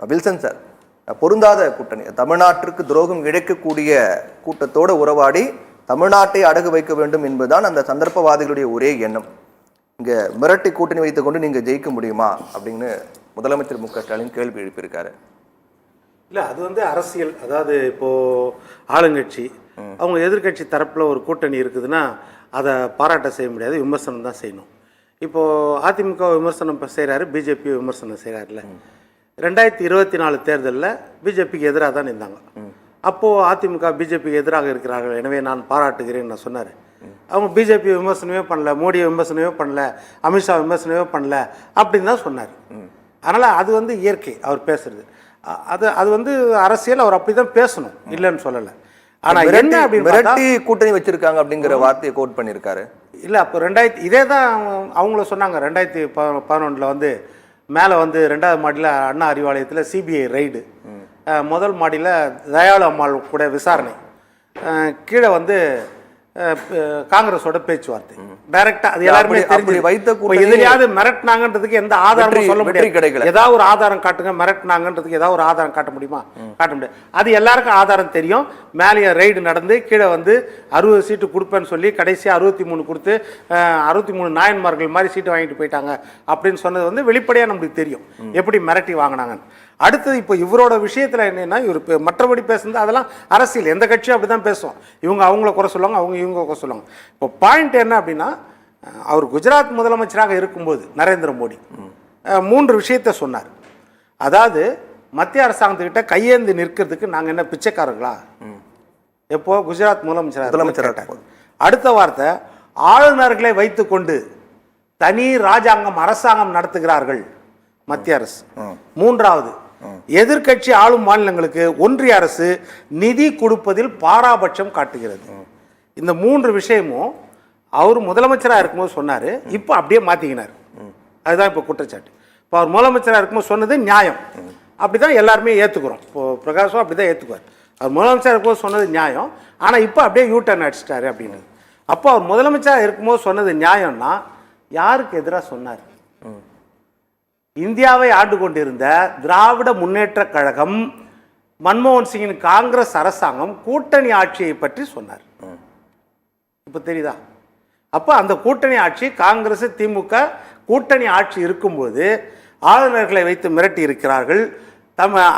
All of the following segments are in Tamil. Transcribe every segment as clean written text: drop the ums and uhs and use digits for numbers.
வில்சன் சார், பொருந்தாத கூட்டணி, தமிழ்நாட்டிற்கு துரோகம் இழைக்கக்கூடிய கூட்டத்தோடு உறவாடி தமிழ்நாட்டை அடகு வைக்க வேண்டும் என்பதுதான் அந்த சந்தர்ப்பவாதிகளுடைய ஒரே எண்ணம். இங்கே மிரட்டி கூட்டணி வைத்துக் கொண்டு நீங்கள் ஜெயிக்க முடியுமா அப்படின்னு முதலமைச்சர் மு.க.ஸ்டாலின் கேள்வி எழுப்பியிருக்காரு. இல்லை, அது அரசியல். அதாவது இப்போது ஆளுங்கட்சி அவங்க எதிர்கட்சி தரப்பில் ஒரு கூட்டணி இருக்குதுன்னா அதை பாராட்ட செய்ய முடியாது, விமர்சனம் தான் செய்யணும். இப்போது அதிமுக விமர்சனம் செய்கிறாரு, பிஜேபி விமர்சனம் செய்கிறாருல்ல. 2024 தேர்தலில் பிஜேபிக்கு எதிராக தான் இருந்தாங்க. அப்போது அதிமுக பிஜேபிக்கு எதிராக இருக்கிறார்கள், எனவே நான் பாராட்டுகிறேன்னு நான் சொன்னார். அவங்க பிஜேபி விமர்சனமே பண்ணல, மோடியை விமர்சனமே பண்ணல, அமித்ஷா விமர்சனமே பண்ணல அப்படின்னு தான் சொன்னார். அதனால் அது இயற்கை அவர் பேசுறது. அது அரசியல், அவர் அப்படி தான் பேசணும், இல்லைன்னு சொல்லலை. ஆனால் என்ன மிரட்டி கூட்டணி வச்சிருக்காங்க அப்படிங்கிற வார்த்தையை கோட் பண்ணியிருக்காரு. இல்லை, அப்போ இதே தான் அவங்கள சொன்னாங்க. 2011 மேலே 2வது மாடியில் அண்ணா அறிவாலயத்தில் சிபிஐ ரைடு, முதல் மாடியில் தயாளு அம்மாள் கூட விசாரணை, கீழே காங்கிரஸோட பேச்சுவார்த்தை டைரக்டா. அது எல்லாருமே எதிரியாவது மிரட்டினாங்கன்றதுக்கு எந்த ஆதாரமும் சொல்ல முடியாது. ஏதாவது ஒரு ஆதாரம் காட்டுங்க, மிரட்டினாங்கன்றதுக்கு ஏதாவது ஒரு ஆதாரம் காட்ட முடியுமா? காட்ட முடியாது. அது எல்லாருக்கும் ஆதாரம் தெரியும். மேலேயே ரைடு நடந்து கீழே 60 சீட்டு கொடுப்பேன்னு சொல்லி கடைசியாக 63 கொடுத்து 63 நாயன்மார்கள் மாதிரி சீட்டு வாங்கிட்டு போயிட்டாங்க அப்படின்னு சொன்னது வெளிப்படையாக நம்மளுக்கு தெரியும் எப்படி மிரட்டி வாங்கினாங்கன்னு. அடுத்தது இப்போ இவரோட விஷயத்தில் என்னென்னா, இவர் மற்றபடி பேசுறது அதெல்லாம் அரசியல். எந்த கட்சியும் அப்படி தான் பேசுவோம். இவங்க அவங்கள குறை சொல்லுவாங்க, அவங்க இவங்க குறை சொல்லுவாங்க. இப்போ பாயிண்ட் என்ன அப்படின்னா, அவர் குஜராத் முதலமைச்சராக இருக்கும்போது நரேந்திர மோடி 3 விஷயத்தை சொன்னார். அதாவது மத்திய அரசாங்கத்துக்கிட்ட கையேந்தி நிற்கிறதுக்கு நாங்கள் என்ன பிச்சைக்காரங்களா? எப்போ குஜராத் முதலமைச்சராக. அடுத்த வார்த்தை, ஆளுநர்களை வைத்துக்கொண்டு தனி அரசாங்கம் நடத்துகிறார்கள் மத்திய அரசு. 3வது, எதிர்கட்சி ஆளும் மாநிலங்களுக்கு ஒன்றிய அரசு நிதி கொடுப்பதில் பாராபட்சம் காட்டுகிறது. இந்த 3 விஷயமும் அவர் முதலமைச்சராக இருக்கும்போது சொன்னார். இப்போ அப்படியே மாற்றிக்கினார். அதுதான் இப்போ குற்றச்சாட்டு. இப்போ அவர் முதலமைச்சராக இருக்கும்போது சொன்னது நியாயம், அப்படிதான் எல்லாருமே ஏற்றுக்கிறோம். இப்போ பிரகாஷும் அப்படி தான் ஏற்றுக்குவார். அவர் முதலமைச்சராக இருக்கும்போது சொன்னது நியாயம், ஆனால் இப்போ அப்படியே யூட்டர்ன் அடிச்சிட்டாரு அப்படின்னு. அப்போ அவர் முதலமைச்சராக இருக்கும்போது சொன்னது நியாயம்னா யாருக்கு எதிராக சொன்னார்? இந்தியாவை ஆண்டு கொண்டிருந்த திராவிட முன்னேற்ற கழகம், மன்மோகன் சிங்கின் காங்கிரஸ் அரசாங்கம் கூட்டணி ஆட்சியை பற்றி சொன்னார். இப்போ தெரியுதா? அப்போ அந்த கூட்டணி ஆட்சி, காங்கிரஸ் திமுக கூட்டணி ஆட்சி இருக்கும்போது ஆளுநர்களை வைத்து மிரட்டி இருக்கிறார்கள்.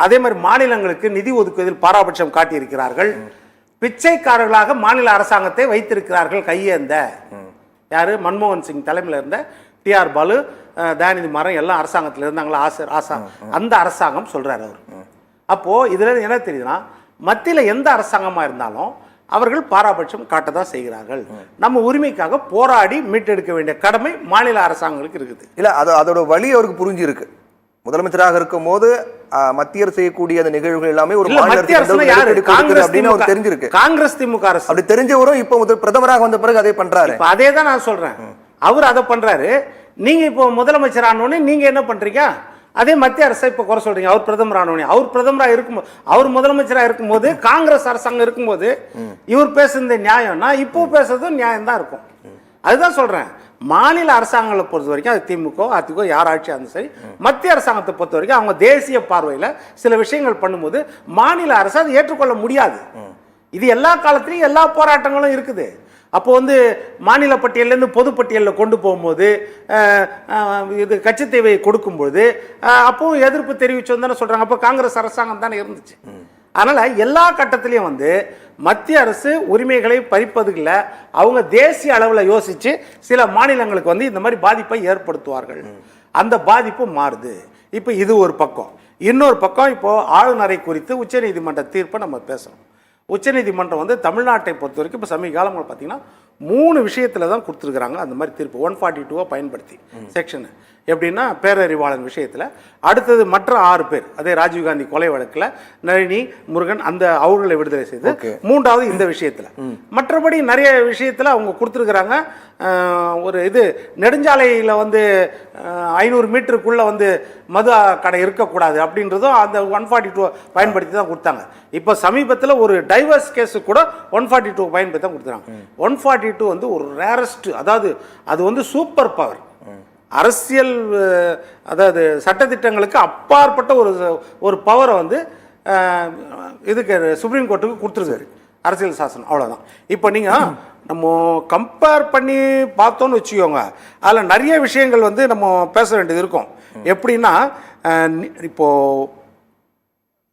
அதே மாதிரி மாநிலங்களுக்கு நிதி ஒதுக்குவதில் பாராபட்சம் காட்டியிருக்கிறார்கள். பிச்சைக்காரர்களாக மாநில அரசாங்கத்தை வைத்திருக்கிறார்கள் கையேந்த. யாரு? மன்மோகன் சிங் தலைமையில் இருந்த டிஆர் பாலு, தயாநிதி மாறன் எல்லாம் அரசாங்கத்தில் இருந்தாங்களா, அந்த அரசாங்கம் சொல்றாரு அவர். அப்போ இதுல என்ன தெரியுதுன்னா, மத்தியில் எந்த அரசாங்கமா இருந்தாலும் அவர்கள் பாராபட்சம் காட்டதான் செய்கிறார்கள். நம்ம உரிமைக்காக போராடி மீட்டெடுக்க வேண்டிய கடமை மாநில அரசாங்கங்களுக்கு இருக்குது. இல்ல, அதோட வழி அவருக்கு புரிஞ்சிருக்கு. முதலமைச்சராக இருக்கும் போது மத்தியர் செய்யக்கூடிய அந்த நிகழ்வுகள் எல்லாமே ஒரு தெரிஞ்சிருக்கு. காங்கிரஸ் திமுக அரசு அப்படி தெரிஞ்சவரும் இப்ப பிரதமராக வந்த பிறகு அதே பண்றாரு. அதே தான் நான் சொல்றேன், அவர் அதை பண்றாரு. நீங்க இப்போ முதலமைச்சர் ஆனோடனே நீங்க என்ன பண்றீங்க? அதே மத்திய அரசை இப்போ குறை சொல்றீங்க. அவர் பிரதமர் ஆனோடனே, அவர் பிரதமராக இருக்கும்போது, அவர் முதலமைச்சராக இருக்கும்போது, காங்கிரஸ் அரசாங்கம் இருக்கும்போது இவர் பேசுறது நியாயம்னா இப்போ பேசுறதும் நியாயம் தான் இருக்கும். அதுதான் சொல்றேன். மாநில அரசாங்கங்களை பொறுத்த வரைக்கும், அது திமுக அதிமுக யார் ஆட்சியாக இருந்தாலும் சரி, மத்திய அரசாங்கத்தை பொறுத்த வரைக்கும் அவங்க தேசிய பார்வையில் சில விஷயங்கள் பண்ணும்போது மாநில அரசு அதை ஏற்றுக்கொள்ள முடியாது. இது எல்லா காலத்திலையும் எல்லா போராட்டங்களும் இருக்குது. அப்போ மாநில பட்டியலேருந்து பொதுப்பட்டியலில் கொண்டு போகும்போது, இது கட்சித்தேவையை கொடுக்கும்போது அப்பவும் எதிர்ப்பு தெரிவிச்சோன்னு தானே சொல்கிறாங்க. அப்போ காங்கிரஸ் அரசாங்கம் தானே இருந்துச்சு. அதனால் எல்லா கட்டத்திலையும் மத்திய அரசு உரிமைகளை பறிப்பதுல அவங்க தேசிய அளவில் யோசித்து சில மாநிலங்களுக்கு இந்த மாதிரி பாதிப்பை ஏற்படுத்துவார்கள். அந்த பாதிப்பு மாறுது. இப்போ இது ஒரு பக்கம். இன்னொரு பக்கம், இப்போது ஆளுநரை குறித்து உச்சநீதிமன்ற தீர்ப்பை நம்ம பேசுகிறோம். உச்சநீதிமன்றம் தமிழ்நாட்டை பொறுத்த வரைக்கும் இப்போ சமீப காலங்கள் பார்த்தீங்கன்னா 3 விஷயத்தில் தான் கொடுத்துருக்குறாங்க அந்த மாதிரி தீர்ப்பு. 142 பயன்படுத்தி செக்ஷன் எப்படின்னா, பேரறிவாளன் விஷயத்தில், அடுத்தது மற்ற 6 பேர், அதே ராஜீவ்காந்தி கொலை வழக்கில் நளினி, முருகன், அந்த அவர்களை விடுதலை செய்து, 3வது இந்த விஷயத்தில். மற்றபடி நிறைய விஷயத்தில் அவங்க கொடுத்துருக்குறாங்க. ஒரு நெடுஞ்சாலையில் 500 மீட்டருக்குள்ளே மது கடை இருக்கக்கூடாது அப்படின்றதும் அந்த 142 பயன்படுத்தி தான் கொடுத்தாங்க. இப்போ சமீபத்தில் ஒரு டைவர்ஸ் கேஸு கூட 142 பயன்படுத்தி தான் கொடுத்துறாங்க. 142 ஒரு ரேரஸ்ட், அதாவது அது சூப்பர் பவர். அரசியல் அதாவது சட்டத்திட்டங்களுக்கு அப்பாற்பட்ட ஒரு பவரை வந்து இதுக்கு சுப்ரீம் கோர்ட்டுக்கு கொடுத்துருக்காரு அரசியல் சாசனம். அவ்வளோதான். இப்போ நீங்கள் நம்ம கம்பேர் பண்ணி பார்த்தோன்னு வச்சுக்கோங்க, அதில் நிறைய விஷயங்கள் வந்து நம்ம பேச வேண்டியது இருக்கும். எப்படின்னா இப்போது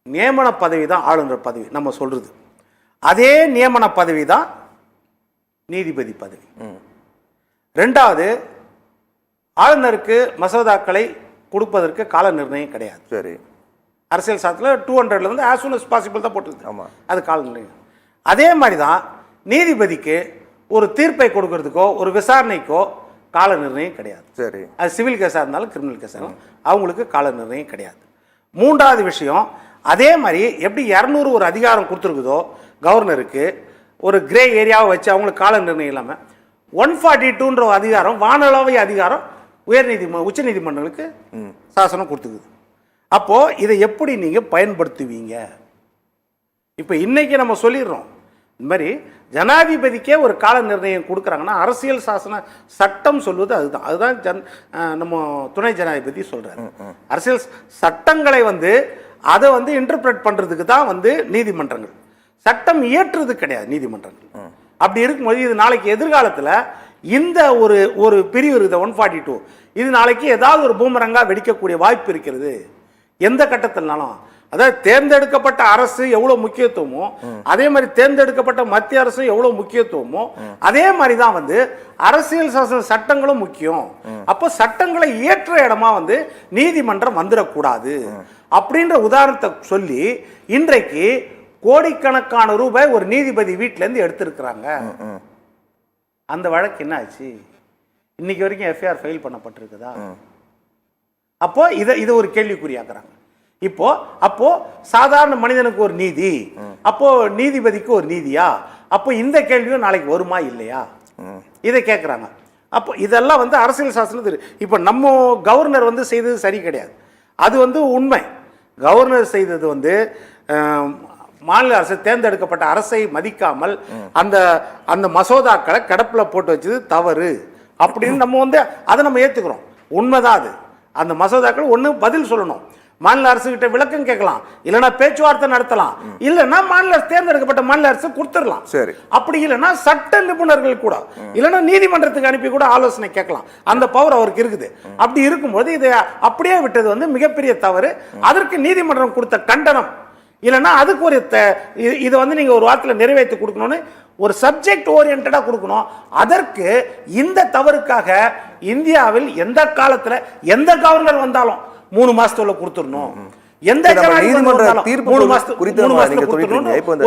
நியமன பதவி தான் ஆளுநர் பதவி நம்ம சொல்கிறது, அதே நியமன பதவி தான் நீதிபதி பதவி. ரெண்டாவது, ஆளுநருக்கு மசோதாக்களை கொடுப்பதற்கு கால நிர்ணயம் கிடையாது. சரி, அரசியல் சாசனத்தில் 200 வந்து as soon as possible தான் போட்டுருக்கு. ஆமாம், அது கால நிர்ணயம். அதே மாதிரி தான் நீதிபதிக்கு ஒரு தீர்ப்பை கொடுக்கறதுக்கோ ஒரு விசாரணைக்கோ கால நிர்ணயம் கிடையாது. சரி, அது சிவில் கேஸாக இருந்தாலும் கிரிமினல் கேஸாக இருந்தாலும் அவங்களுக்கு கால நிர்ணயம் கிடையாது. மூன்றாவது விஷயம், அதே மாதிரி எப்படி 200 ஒரு அதிகாரம் கொடுத்துருக்குதோ கவர்னருக்கு ஒரு கிரே ஏரியாவை வச்சு அவங்களுக்கு கால நிர்ணயம் இல்லாமல் 142ன்ற அதிகாரம் வானளாவிய அதிகாரம் உச்ச நீதிமன்றங்களுக்கு சாசனம் கொடுத்துக்குது. அப்போது இதை எப்படி நீங்கள் பயன்படுத்துவீங்க? இப்போ இன்னைக்கு நம்ம சொல்லிடுறோம், இந்த மாதிரி ஜனாதிபதிக்கே ஒரு கால நிர்ணயம் கொடுக்குறாங்கன்னா அரசியல் சாசன சட்டம் சொல்வது அதுதான் நம்ம துணை ஜனாதிபதி சொல்கிறார். அரசியல் சட்டங்களை வந்து அதை வந்து இன்டர்பிரட் பண்ணுறதுக்கு தான் வந்து நீதிமன்றங்கள், சட்டம் இயற்றுறது கிடையாது நீதிமன்றங்கள். அப்படி இருக்கும்போது இது நாளைக்கு எதிர்காலத்தில் இந்த ஒரு பிரிவு இருக்குது 142, இது நாளைக்கு ஏதாவது ஒரு பூமரங்கா வெடிக்கக்கூடிய வாய்ப்பு இருக்கிறது எந்த கட்டத்தில்னாலும். அதாவது தேர்ந்தெடுக்கப்பட்ட அரசு எவ்வளோ முக்கியத்துவமோ அதே மாதிரி தேர்ந்தெடுக்கப்பட்ட மத்திய அரசு எவ்வளோ முக்கியத்துவமோ அதே மாதிரி தான் வந்து அரசியல் சாசன சட்டங்களும் முக்கியம். அப்போ சட்டங்களை இயற்ற இடமா வந்து நீதிமன்றம் வந்துடக்கூடாது அப்படின்ற உதாரணத்தை சொல்லி இன்றைக்கு கோடிக்கணக்கான ரூபாய் ஒரு நீதிபதி வீட்டிலேருந்து எடுத்திருக்கிறாங்க. அந்த வழக்கு என்ன ஆச்சு? இன்னைக்கு வரைக்கும் எஃப்ஐஆர் ஃபைல் பண்ணப்பட்டிருக்குதா? அப்போ இதை ஒரு கேள்விக்குறியாக்குறாங்க. அப்போ சாதாரண மனிதனுக்கு ஒரு நீதி, அப்போ நீதிபதிக்கு ஒரு நீதியா? அப்போ இந்த கேள்வியும் நாளைக்கு வருமா இல்லையா இதை கேட்குறாங்க. அப்போ இதெல்லாம் வந்து அரசியல் சாசனத்தில் இப்போ நம்ம கவர்னர் வந்து செய்தது சரி கிடையாது, அது வந்து உண்மை. கவர்னர் செய்தது வந்து மாநில அரசு தேர்ந்தெடுக்கப்பட்ட அரசை மதிக்காமல் அந்த மசோதாக்களை கிடப்பில் போட்டு வச்சது தவறு அப்படின்னு நம்ம வந்து அதை நம்ம ஏற்றுக்கிறோம். உண்மைதான் அது. அந்த மசோதாக்கள் ஒன்று பதில் சொல்லணும், மாநில அரசு கிட்ட விளக்கம் கேட்கலாம், இல்லைன்னா பேச்சுவார்த்தை நடத்தலாம், இல்லைன்னா மாநில அரசு தேர்ந்தெடுக்கப்பட்ட மாநில அரசு கொடுத்துடலாம். சரி, அப்படி இல்லைன்னா சட்ட நிபுணர்கள் கூட இல்லைன்னா நீதிமன்றத்துக்கு அனுப்பி கூட ஆலோசனை கேட்கலாம். அந்த பவர் அவருக்கு இருக்குது. அப்படி இருக்கும்போது இதை அப்படியே விட்டது வந்து மிகப்பெரிய தவறு. அதற்கு நீதிமன்றம் கொடுத்த கண்டனம் இல்லைன்னா அதுக்கு ஒரு இதை வந்து நீங்கள் ஒரு வாரத்தில் நிறைவேற்றி கொடுக்கணும்னு ஒரு சப்ஜெக்ட் ஓரியன்டாக கொடுக்கணும். அதற்கு இந்த தவறுக்காக இந்தியாவில் எந்த காலத்தில் எந்த கவர்னர் வந்தாலும் 3 மாசத்துல கொடுத்துடணும். எந்த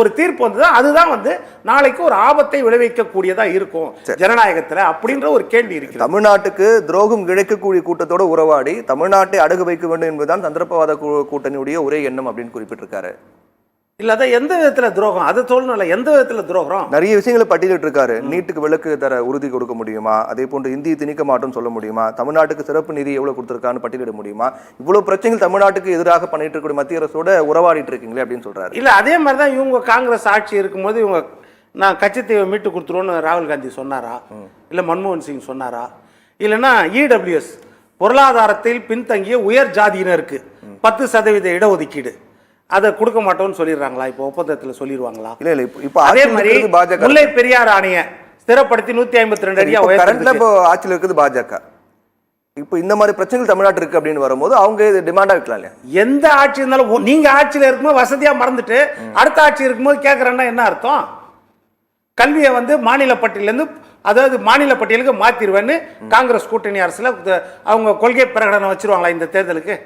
ஒரு தீர்ப்பு வந்தது அதுதான் வந்து நாளைக்கு ஒரு ஆபத்தை விளைவிக்கக்கூடியதா இருக்கும் ஜனநாயகத்துல அப்படின்ற ஒரு கேள்வி இருக்கு. தமிழ்நாட்டுக்கு துரோகம் இழைக்கக்கூடிய கூட்டத்தோட உறவாடி தமிழ்நாட்டை அடகு வைக்க வேண்டும் என்பதுதான் சந்தர்ப்பவாத கூட்டணியுடைய ஒரே எண்ணம் அப்படின்னு குறிப்பிட்டிருக்காரு. இல்ல அதான் எந்த விதத்துல துரோகம் அது சொல்லணும்ல, எந்த விதத்துல துரோகம்? நிறைய விஷயங்களை பட்டியலிட்டு இருக்காரு. நீட்டுக்கு விலக்கு தர உறுதி கொடுக்க முடியுமா, அதே போன்று இந்தியை திணிக்க மாட்டோம்னு சொல்ல முடியுமா, தமிழ்நாட்டுக்கு சிறப்பு நிதி எவ்வளவு கொடுத்திருக்கான்னு பட்டியலிட முடியுமா, இவ்வளவு பிரச்சனைகள் தமிழ்நாட்டுக்கு எதிராக பண்ணிட்டு இருக்கக்கூடிய மத்திய அரசோட உறவாடிட்டு இருக்கீங்களே அப்படின்னு சொல்றாரு. இல்ல அதே மாதிரிதான் இவங்க காங்கிரஸ் ஆட்சி இருக்கும்போது இவங்க நான் கச்சத்தீவை மீட்டு கொடுத்துருவோன்னு ராகுல் காந்தி சொன்னாரா, இல்ல மன்மோகன் சிங் சொன்னாரா, இல்லைன்னா இடபிள்யூஎஸ் பொருளாதாரத்தில் பின்தங்கிய உயர் ஜாதியினருக்கு 10% இடஒதுக்கீடு அதை கொடுக்க மாட்டோம்னு சொல்லிடுறாங்களா? இப்போ ஒப்பந்தத்தில் சொல்லிடுவாங்களா? இல்ல இல்ல இப்போ அதே மாதிரி முல்லை பெரியார் ஆணைய ஸ்திரப்படுத்தி 152 அடியா கரண்ட்ல இப்போ ஆட்சியில் இருக்குது பாஜக. இப்போ இந்த மாதிரி பிரச்சனைகள் தமிழ்நாட்டு இருக்கு அப்படின்னு வரும்போது அவங்க இது டிமாண்டா வைக்கலாம் இல்லையா? எந்த ஆட்சி இருந்தாலும் நீங்க ஆட்சியில் இருக்கும்போது வசதியா மறந்துட்டு அடுத்த ஆட்சி இருக்கும்போது கேட்கறேன்னா என்ன அர்த்தம்? கல்வியை வந்து மாநில பட்டியலேருந்து அதாவது மாநில பட்டியலுக்கு மாத்திருவேன்னு காங்கிரஸ் கூட்டணி அரசுல அவங்க கொள்கை பிரகடனம் வச்சிருவாங்களா இந்த தேர்தலுக்கு?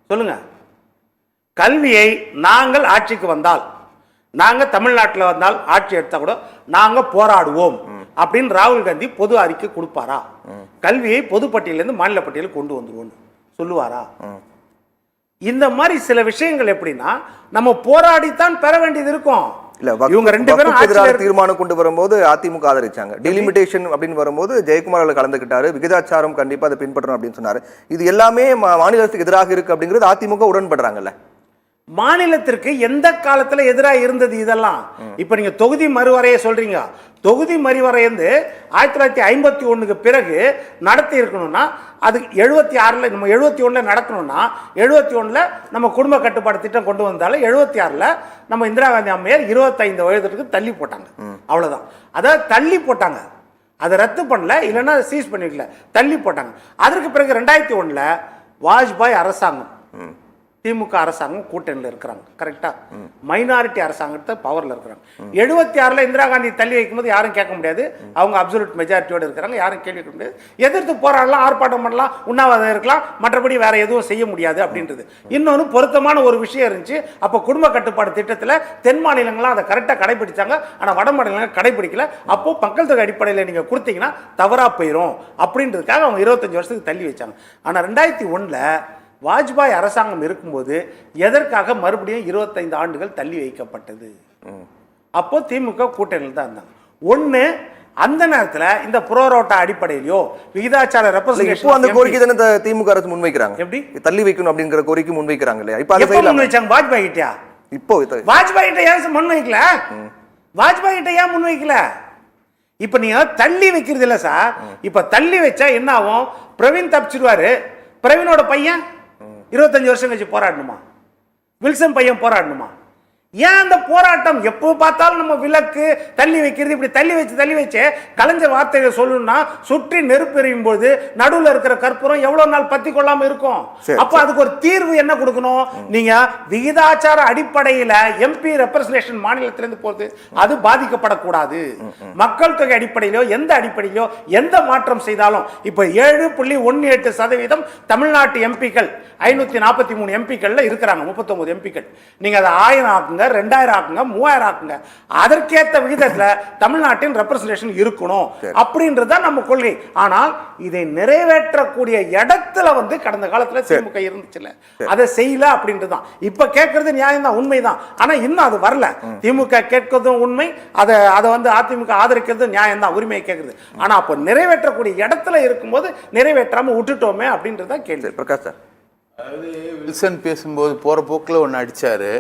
சொல்லுங்க. கல்வியை நாங்கள் ஆட்சிக்கு வந்தால், நாங்கள் தமிழ்நாட்டில் வந்தால் ஆட்சி எடுத்தா கூட நாங்கள் போராடுவோம் அப்படின்னு ராகுல் காந்தி பொது அறிக்கை கொடுப்பாரா? கல்வியை பொது பட்டியலேருந்து மாநில பட்டியலுக்கு கொண்டு வந்துருவோம் சொல்லுவாரா? இந்த மாதிரி சில விஷயங்கள் எப்படின்னா நம்ம போராடித்தான் பெற வேண்டியது இருக்கும். இவங்க 2 பேரும் எதிராக தீர்மானம் கொண்டு வரும்போது அதிமுக ஆதரிச்சாங்க. டிலிமிட்டேஷன் அப்படின்னு வரும்போது ஜெயக்குமார் அவர்கள் கலந்துக்கிட்டாரு. விகிதாச்சாரம் கண்டிப்பா அதை பின்பற்றணும் அப்படின்னு சொன்னாரு. இது எல்லாமே மாநில அரசுக்கு எதிராக இருக்கு அப்படிங்கிறது அதிமுக உடன்படுறாங்கல்ல? மாநிலத்திற்கு எந்த காலத்துல எதிராக இருந்தது இதெல்லாம்? இப்ப நீங்க தொகுதி மறுவரையை சொல்றீங்க. தொகுதி மறுவரை வந்து 1951 பிறகு நடத்தி இருக்கணும்னா அது 76ல நம்ம 71ல நடக்கணும்னா 71ல நம்ம குடும்ப கட்டுப்பாடு திட்டம் கொண்டு வந்தாலும் 76ல நம்ம இந்திரா காந்தி அம்மையார் 25 வயதுக்கு தள்ளி போட்டாங்க. அவ்வளவுதான். அதாவது தள்ளி போட்டாங்க, அதை ரத்து பண்ணல, இல்லைன்னா சீஸ் பண்ணிக்கல, தள்ளி போட்டாங்க. அதற்கு பிறகு 2001ல வாஜ்பாய் அரசாங்கம், திமுக அரசாங்கம் கூட்டணியில் இருக்கிறாங்க. கரெக்டா? மைனாரிட்டி அரசாங்கத்தை பவர்ல இருக்கிறாங்க. 76ல இந்திரா காந்தி தள்ளி வைக்கும்போது யாரும் கேட்க முடியாது, அவங்க அப்சல்யூட் மெஜாரிட்டியோட இருக்கிறாங்க, யாரும் கேள்வி கேட்க முடியாது. எதிர்த்து போராடலாம், ஆர்ப்பாட்டம் பண்ணலாம், உண்ணாவிரதம் இருக்கலாம், மற்றபடி வேற எதுவும் செய்ய முடியாது அப்படின்றது. இன்னொன்று பொருத்தமான ஒரு விஷயம் இருந்துச்சு. அப்போ குடும்ப கட்டுப்பாடு திட்டத்தில் தென் மாநிலங்கள்லாம் அதை கரெக்டாக கடைபிடிச்சாங்க, ஆனால் வட மாநிலங்கள் கடைபிடிக்கல. அப்போ மக்கள் தொகை அடிப்படையில் நீங்கள் கொடுத்தீங்கன்னா தவறா போயிடும் அப்படின்றதுக்காக அவங்க 25 வருஷத்துக்கு தள்ளி வச்சாங்க. ஆனால் 2001ல் வாஜ்பாய் அரசாங்கம் இருக்கும்போது எதற்காக மறுபடியும் 25 ஆண்டுகள் தள்ளி வைக்கப்பட்டது? அப்போ திமுக கூட்டணியில் தான் இருந்தாங்க. ஒன்று, அந்த நேரத்தில் இந்த புரோரோட்டா அடிப்படையிலோ விகிதாச்சார ரெப்ரசன்டேஷன் அந்த கோரிக்கை தானே திமுக அரசு முன்வைக்கிறாங்க. எப்படி தள்ளி வைக்கணும் அப்படிங்கிற கோரிக்கை முன்வைக்கிறாங்க இல்லையா? இப்போ எப்போ முன்வைச்சாங்க? வாஜ்பாய் கிட்டயா? இப்போ வாஜ்பாய் கிட்ட ஏன் முன்வைக்கல? வாஜ்பாய் கிட்ட ஏன் முன்வைக்கல? இப்ப நீங்க தள்ளி வைக்கிறது இல்ல சார். இப்ப தள்ளி வச்சா என்ன ஆகும்? பிரவீன் தப்பிச்சிருவாரு. பிரவீனோட பையன் 25 வருஷம் கழிச்சு போராடணுமா? வில்சன் பையன் போராடணுமா? ஏன் அந்த போராட்டம்? எப்போ பார்த்தாலும் நம்ம விலக்கு தள்ளி வைக்கிறது. இப்படி தள்ளி வச்சு கலைஞர் வார்த்தைகள் சொல்லணும்னா சுற்றி நெருப்பு எறியும் போது நடுவில் இருக்கிற கற்பூரம் எவ்வளவு நாள் பத்தி கொள்ளாம இருக்கும்? அப்ப அதுக்கு ஒரு தீர்வு என்ன கொடுக்கணும்? நீங்க விகிதாச்சார அடிப்படையில எம்பி ரெப்ரசன்டேஷன் மாநிலத்திலிருந்து போகுது, அது பாதிக்கப்படக்கூடாது. மக்கள் தொகை அடிப்படையிலோ எந்த அடிப்படையிலோ எந்த மாற்றம் செய்தாலும் இப்ப 7.18% தமிழ்நாட்டு எம்பிக்கள் 543 எம்பிக்கள்ல இருக்கிறாங்க. 39 எம்பிக்கள். நீங்க அதை 1000 ஆக்குங்க, 2000 ஆக்குங்க, 3000 ஆக்குங்க, அதற்கேற்ற விகிதத்துல தமிழ்நாட்டின் ரெப்ரசன்டேஷன் இருக்கணும் அப்படின்றத நம்ம கொள்கை. ஆனால் இதை நிறைவேற்றக்கூடிய இடத்துல வந்து கடந்த காலத்துல திமுக இருந்துச்சுல, அதை செய்யல அப்படின்றதுதான். இப்ப கேட்கறது நியாயம் தான், உண்மைதான். ஆனா இன்னும் அது வரல. திமுக கேட்கறதும் உண்மை, அதை வந்து அதிமுக ஆதரிக்கிறது நியாயம் தான், உரிமையை கேட்கறது. ஆனா அப்ப நிறைவேற்றக்கூடிய இடத்துல இருக்கும்போது நிறைவேற்றாம விட்டுட்டோமே அப்படின்றத கேள்வி. பிரகாஷ் சார், அதாவது வில்சன் பேசும்போது போற போக்குல ஒன்னு அடிச்சாரு.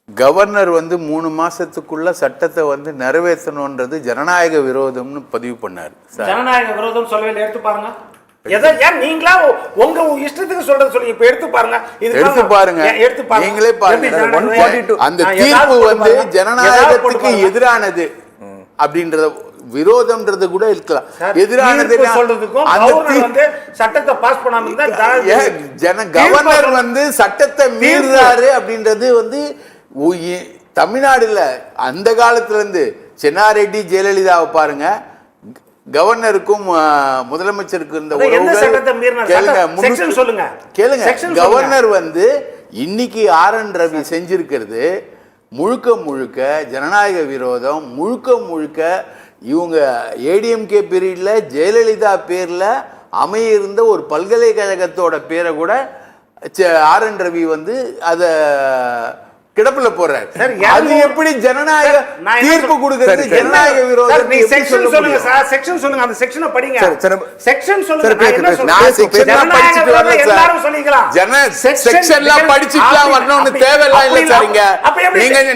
கவர்னர் வந்து 3 மாசத்துக்குள்ள சட்டத்தை வந்து நிறைவேற்றணும்ன்றது ஜனநாயக விரோதம்னு பதிவு பண்ணாரு. ஜனநாயக விரோதம் சொல்லவே எடுத்து பாருங்க. நீங்களா உங்க இஷ்டத்துக்கு சொல்றது சொல்லி இப்ப எடுத்து பாருங்க. எடுத்து பாருங்க, நீங்களே பாருங்க. அந்த தீர்ப்பு வந்து ஜனநாயகத்துக்கு எதிரானது அப்படின்றத விரோதம்ன்றது கூட இருக்கலாம். எதிரானது சொல்றதுக்கும் சட்டத்தை பாஸ் பண்ணாம இருந்தா கவர்னர் வந்து சட்டத்தை மீறாரு அப்படின்றது வந்து தமிழ்நாடுல அந்த காலத்துல இருந்து சென்னாரெட்டி ஜெயலலிதாவை பாருங்க, கவர்னருக்கும் முதலமைச்சருக்கும் இருந்த கேளுங்க. கவர்னர் வந்து இன்னைக்கு RN ரவி செஞ்சிருக்கிறது முழுக்க ஜனநாயக விரோதம். முழுக்க இவங்க ADMK பீரியட்ல ஜெயலலிதா பேர்ல அமைய இருந்த ஒரு பல்கலைக்கழகத்தோட பேரை கூட RN ரவி வந்து அத கிடப்புல போறாரு. அது எப்படி ஜனநாயக தீர்ப்பு கொடுக்கிறது? ஜனநாயக விரோதம். நீ செக்ஷன் சொல்லுங்க சார், செக்ஷன் சொல்லுங்க, அந்த செக்ஷனை படிங்க. செக்ஷன் சொல்லுங்க. நான் செக்ஷன்லாம் படிச்சிட்டு வரல சார். எல்லாரும் சொல்லிக்கலாம். செக்ஷன்லாம் படிச்சிட்டுலாம் வரணும்னு தேவையில்லை இல்ல சார்ங்க.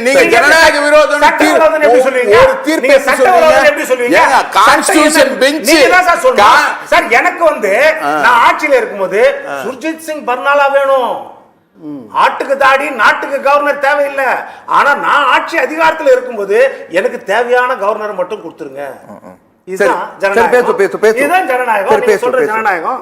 நீங்க ஜனநாயக விரோதம் எப்படி சொல்லுவீங்க? ஒரு தீர்ப்பு எப்படி சொல்லுவீங்க? ஏங்க கான்ஸ்டிடியூஷன் பெஞ்ச் சார், எனக்கு வந்து நான் ஆட்சியில இருக்கும்போது சுர்ஜித் சிங் பர்னாலா வேணும். ஆட்டுக்கு தாடி நாட்டுக்கு கவர்னர் தேவையில்லை. ஆனா நான் ஆட்சி அதிகாரத்தில் இருக்கும்போது எனக்கு தேவையான கவர்னர் மட்டும் கொடுத்துருங்க. இதுதான் ஜனநாயகம்.